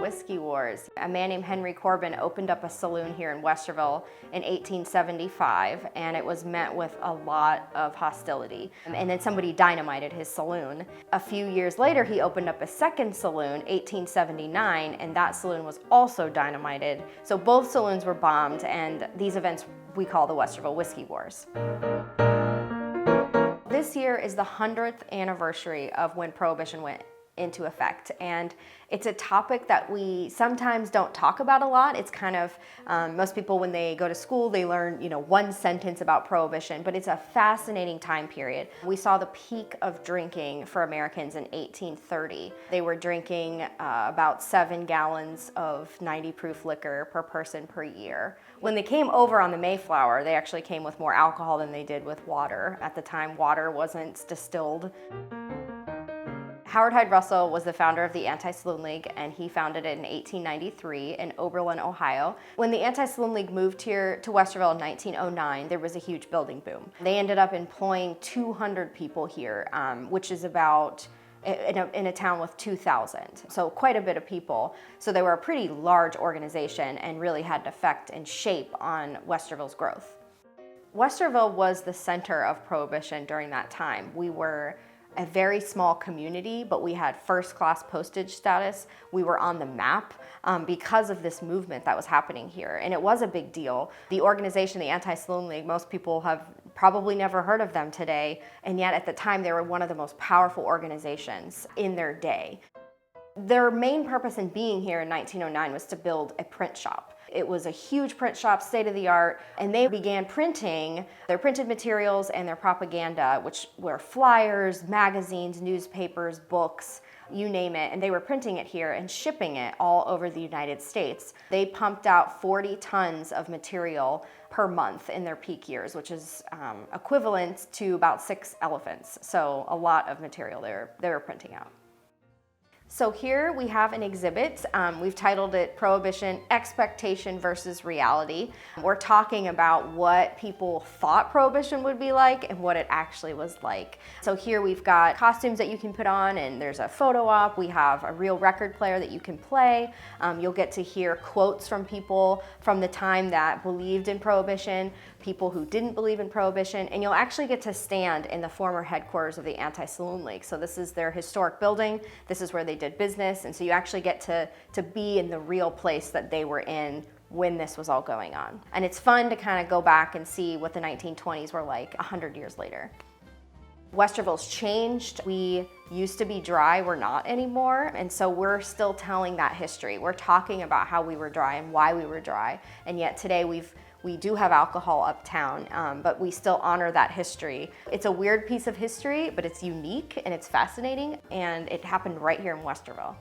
whiskey wars. A man named Henry Corbin opened up a saloon here in Westerville in 1875, and it was met with a lot of hostility. And then somebody dynamited his saloon. A few years later, he opened up a second saloon, 1879, and that saloon was also dynamited. So both saloons were bombed, and these events we call the Westerville Whiskey Wars. This year is the 100th anniversary of when Prohibition went into effect, and it's a topic that we sometimes don't talk about a lot. It's kind of, most people when they go to school, they learn, one sentence about Prohibition, but it's a fascinating time period. We saw the peak of drinking for Americans in 1830. They were drinking about 7 gallons of 90 proof liquor per person per year. When they came over on the Mayflower, they actually came with more alcohol than they did with water. At the time, water wasn't distilled. Howard Hyde Russell was the founder of the Anti Saloon League, and he founded it in 1893 in Oberlin, Ohio. When the Anti Saloon League moved here to Westerville in 1909, there was a huge building boom. They ended up employing 200 people here, which is about in a town with 2,000, so quite a bit of people. So they were a pretty large organization and really had an effect and shape on Westerville's growth. Westerville was the center of Prohibition during that time. We were a very small community, but we had first-class postage status. We were on the map because of this movement that was happening here, and it was a big deal. The organization, the Anti Saloon League, most people have probably never heard of them today, and yet at the time they were one of the most powerful organizations in their day. Their main purpose in being here in 1909 was to build a print shop. It was a huge print shop, state-of-the-art, and they began printing their printed materials and their propaganda, which were flyers, magazines, newspapers, books, you name it, and they were printing it here and shipping it all over the United States. They pumped out 40 tons of material per month in their peak years, which is equivalent to about 6 elephants. So a lot of material they were printing out. So here we have an exhibit. We've titled it Prohibition, Expectation versus Reality. We're talking about what people thought Prohibition would be like and what it actually was like. So here we've got costumes that you can put on, and there's a photo op. We have a real record player that you can play. You'll get to hear quotes from people from the time that believed in Prohibition, people who didn't believe in Prohibition, and you'll actually get to stand in the former headquarters of the Anti Saloon League. So this is their historic building. This is where they did business, and so you actually get to be in the real place that they were in when this was all going on. And it's fun to kind of go back and see what the 1920s were like 100 years later. Westerville's changed. We used to be dry, we're not anymore, and so we're still telling that history. We're talking about how we were dry and why we were dry, and yet today we do have alcohol uptown, but we still honor that history. It's a weird piece of history, but it's unique and it's fascinating, and it happened right here in Westerville.